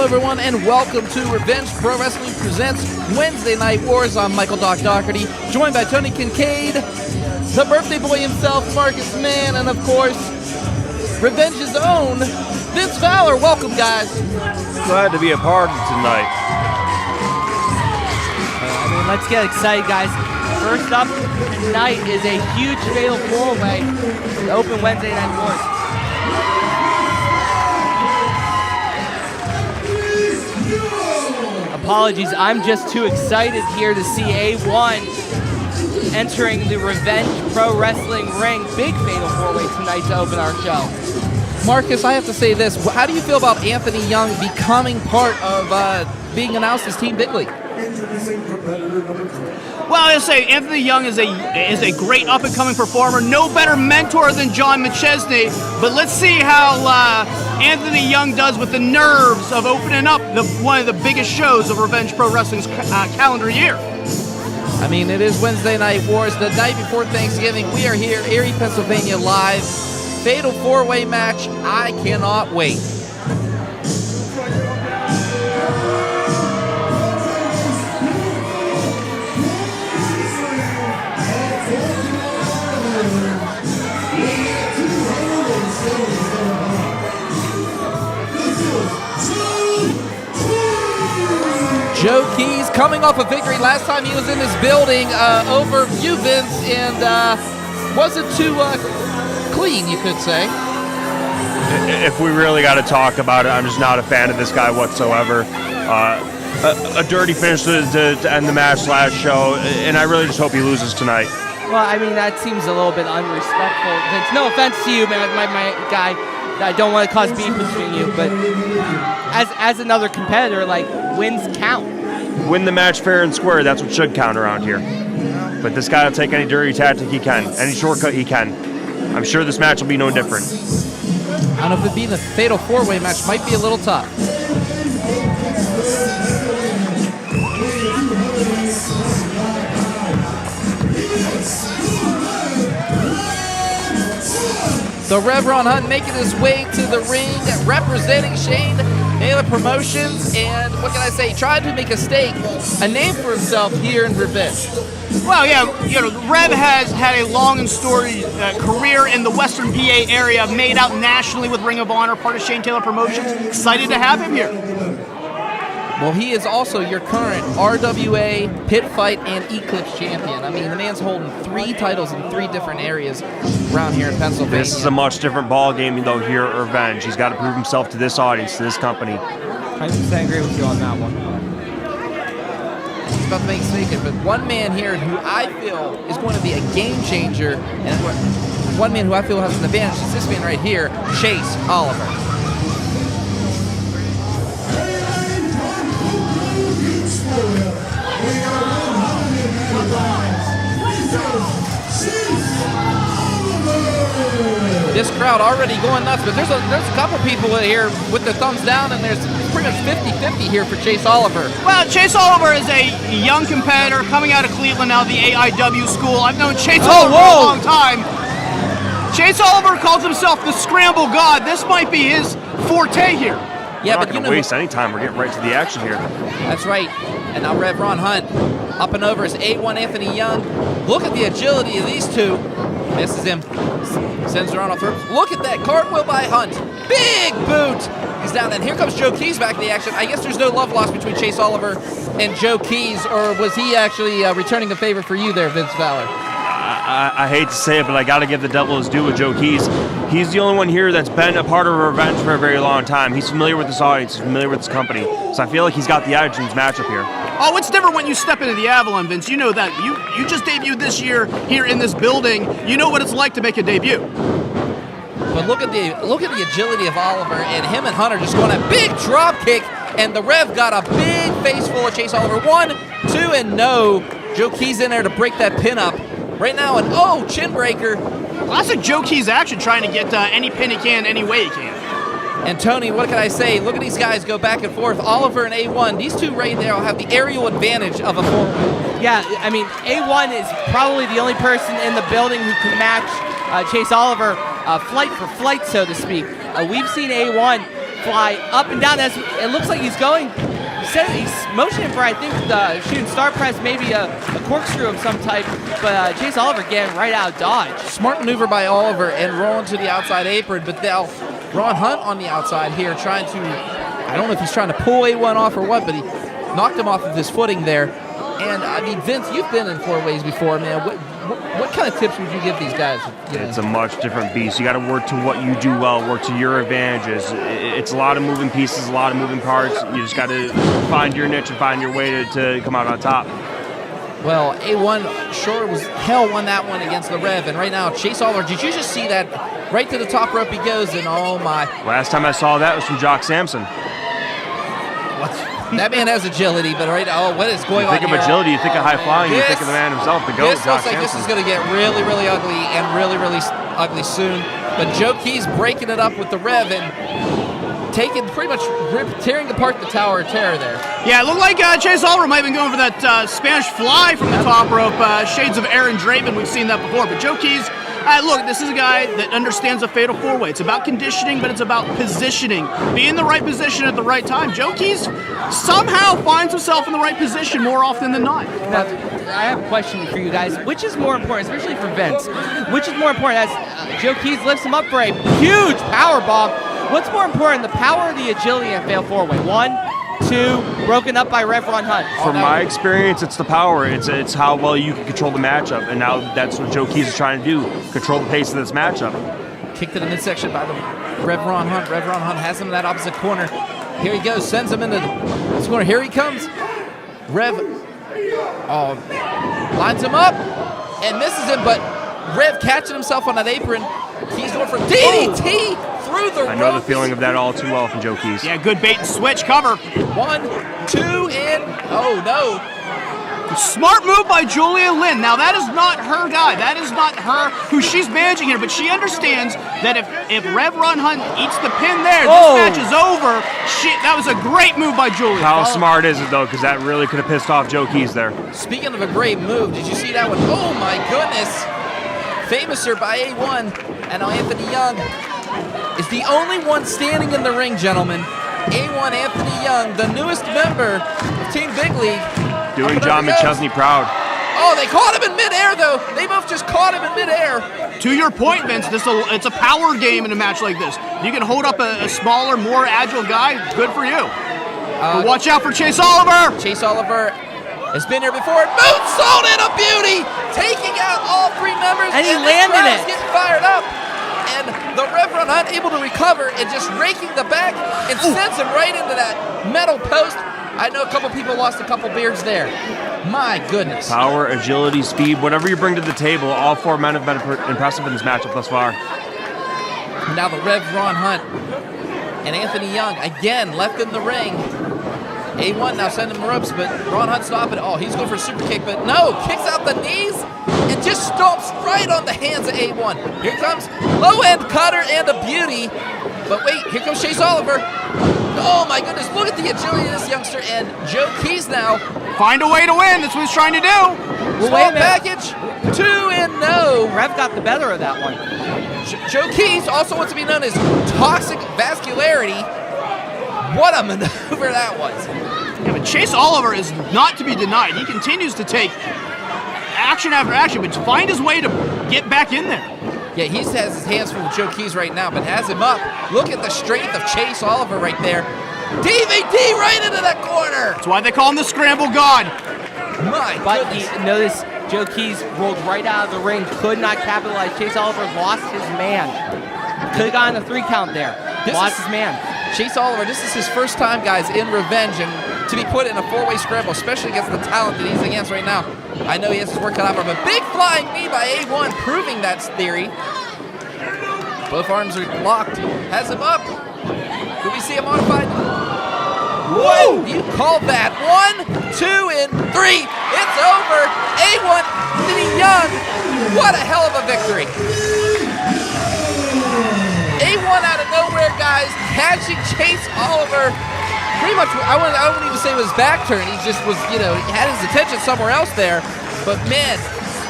Hello, everyone, and welcome to Revenge Pro Wrestling Presents Wednesday Night Wars. I'm Michael Doc Doherty, joined by Tony Kincaid, the birthday boy himself, Marcus Mann, and, of course, Revenge's own Vince Valor. Welcome, guys. Glad to be a part of tonight. Let's get excited, guys. First up tonight is a huge fatal four-way to open Wednesday Night Wars. Apologies, I'm just too excited here to see A1 entering the Revenge Pro Wrestling ring. Big fatal four-way tonight to open our show. Marcus, I have to say this. How do you feel about Anthony Young becoming part of being announced as Team Big League? Well, I'll say Anthony Young is a great up-and-coming performer. No better mentor than John McChesney. But let's see how Anthony Young does with the nerves of opening up one of the biggest shows of Revenge Pro Wrestling's calendar year. I mean, it is Wednesday Night Wars, the night before Thanksgiving. We are here, Erie, Pennsylvania, live. Fatal four-way match. I cannot wait. Joe Keys coming off a victory last time he was in this building over you, Vince, and wasn't too clean, you could say. If we really got to talk about it, I'm just not a fan of this guy whatsoever. A dirty finish to end the match last show, and I really just hope he loses tonight. Well, I mean, that seems a little bit unrespectful. Vince, no offense to you, man, my guy. I don't want to cause beef between you, but as another competitor, like, wins count. Win the match fair and square, that's what should count around here. But this guy will take any dirty tactic he can, any shortcut he can. I'm sure this match will be no different. I don't know if it being a fatal four-way match might be a little tough. So Rev Ron Hunt making his way to the ring, representing Shane Taylor Promotions, and what can I say? Tried to make a name for himself here in Revenge. Well, yeah, Rev has had a long and storied career in the Western PA area, made out nationally with Ring of Honor, part of Shane Taylor Promotions. Excited to have him here. Well, he is also your current RWA, Pit Fight, and Eclipse champion. I mean, the man's holding 3 titles in 3 different areas around here in Pennsylvania. This is a much different ball game, though, here at Revenge. He's got to prove himself to this audience, to this company. 100% agree with you on that one. He's about to make a statement, but one man here who I feel is going to be a game changer, and one man who I feel has an advantage is this man right here, Chase Oliver. This crowd already going nuts, but there's a couple people here with the thumbs down, and there's pretty much 50-50 here for Chase Oliver. Well, Chase Oliver is a young competitor coming out of Cleveland now, the AIW school. I've known Chase Oliver for a long time. Chase Oliver calls himself the Scramble God. This might be his forte here. Yeah, we're not going to waste any time. We're getting right to the action here. That's right. And now Rev Ron Hunt up and over is A1 Anthony Young. Look at the agility of these two. Misses him. Sends her on off. Look at that cartwheel by Hunt. Big boot. He's down. And here comes Joe Keys back in the action. I guess there's no love lost between Chase Oliver and Joe Keys, or was he actually returning the favor for you there, Vince Valor? I hate to say it, but I got to give the devil his due with Joe Keys. He's the only one here that's been a part of Revenge for a very long time. He's familiar with this audience. He's familiar with this company. So I feel like he's got the edge in this matchup here. Oh, it's different when you step into the Avalon, Vince. You know that. You just debuted this year here in this building. You know what it's like to make a debut. But look at the agility of Oliver, and him and Hunter just going a big drop kick, and the Rev got a big face full of Chase Oliver. 1, 2, and no. Joe Keys in there to break that pin up. Right now, an chin breaker. Classic Joe Keys action, trying to get any pin he can, any way he can. And Tony, what can I say? Look at these guys go back and forth. Oliver and A1, these two right now have the aerial advantage of a four-way. Yeah, I mean, A1 is probably the only person in the building who can match Chase Oliver flight for flight, so to speak. We've seen A1 fly up and down as it looks like he's going. He's motioning for, I think, the shooting star press, maybe a corkscrew of some type, but Chase Oliver getting right out of dodge. Smart maneuver by Oliver and rolling to the outside apron, but now Ron Hunt on the outside here trying to, I don't know if he's trying to pull A1 off or what, but he knocked him off of his footing there. And, I mean, Vince, you've been in four-ways before, man. What kind of tips would you give these guys? It's a much different beast. You got to work to what you do well, work to your advantages. It's a lot of moving pieces, a lot of moving parts. You just got to find your niche and find your way to come out on top. Well, A1 sure was hell won that one against the Rev, and right now Chase Oliver, did you just see that? Right to the top rope he goes, and oh my. Last time I saw that was from Jock Sampson. What? That man has agility, but right now, what is going on You think here? of agility, you think of high flying, you This- think of the man himself, the GOAT, This Jock looks like this Sampson. is going to get really, really ugly and really, really ugly soon. But Joe Key's breaking it up with the Rev and taking pretty much tearing apart the Tower of Terror there. Yeah, it looked like Chase Oliver might have been going for that Spanish fly from the top rope. Shades of Aaron Draven, we've seen that before. But Joe Keys, look, this is a guy that understands a fatal four-way. It's about conditioning, but it's about positioning. Be in the right position at the right time. Joe Keys somehow finds himself in the right position more often than not. Now, I have a question for you guys. Which is more important, especially for Vince? Which is more important as Joe Keys lifts him up for a huge power bomb? What's more important, the power or the agility in fail four-way? 1, 2, broken up by Rev Ron Hunt. From my experience, it's the power. It's how well you can control the matchup, and now that's what Joe Keys is trying to do, control the pace of this matchup. Kick to the midsection by the Rev Ron Hunt. Rev Ron Hunt has him in that opposite corner. Here he goes, sends him into this corner. Here he comes. Rev lines him up and misses him, but Rev catching himself on that apron. Keys going for DDT through the I know the ropes. feeling of that all too well from Joe Keys. Yeah, good bait and switch cover. 1, 2, and oh no. Smart move by Julia Lynn. Now, that is not her guy. That is not her who she's managing here, but she understands that if Rev Ron Hunt eats the pin there, this match is over. That was a great move by Julia. How smart is it, though? Because that really could have pissed off Joe Keys there. Speaking of a great move, did you see that one? Oh my goodness. Famouser by A1, and now Anthony Young is the only one standing in the ring, gentlemen. A1 Anthony Young, the newest member of Team Big League. Doing Up and John over he goes. McChesney proud. Oh, they caught him in midair, though. They both just caught him in midair. To your point, Vince, it's a power game in a match like this. You can hold up a smaller, more agile guy, good for you. But watch out for Chase Oliver. Chase Oliver has been here before. Moonsault and a beauty, taking out all three members. And he this landed crowd is it. getting fired up. And the Reverend Hunt able to recover and just raking the back and sends him right into that metal post. I know a couple people lost a couple beards there. My goodness. Power, agility, speed, whatever you bring to the table, all four men have been impressive in this matchup thus far. Now the Rev Ron Hunt and Anthony Young again left in the ring. A1 now sending him ropes, but Ron Hunt stopping. Oh, he's going for a super kick, but no, kicks out the knees and just stomps right on the hands of A1. Here comes low end cutter and a beauty. But wait, here comes Chase Oliver. Oh my goodness, look at the agility of this youngster, and Joe Keys now. Find a way to win. That's what he's trying to do. Well, Small wait a minute. package, 2 and no. Rev got the better of that one. Joe Keys also wants to be known as Toxic Vascularity. What a maneuver that was. Yeah, but Chase Oliver is not to be denied. He continues to take action after action, but to find his way to get back in there. Yeah, he has his hands full with Joe Keys right now, but has him up. Look at the strength of Chase Oliver right there. DVD right into that corner. That's why they call him the Scramble God. My But goodness. notice Joe Keys rolled right out of the ring, could not capitalize. Chase Oliver lost his man. Could have gotten a 3 count there. This Lost is- his man. Chase Oliver, this is his first time, guys, in Revenge, and to be put in a 4-way scramble, especially against the talent that he's against right now. I know he has his work cut out for him. A big flying knee by A1, proving that theory. Both arms are locked. Has him up. Do we see a modified? What? You called that? 1, 2, and 3. It's over. A1, Anthony Young. What a hell of a victory. A1 out of nowhere, guys, catching Chase Oliver. Pretty much, I wouldn't even say it was back turn. He just was, he had his attention somewhere else there. But man,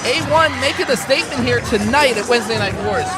A1 making a statement here tonight at Wednesday Night Wars.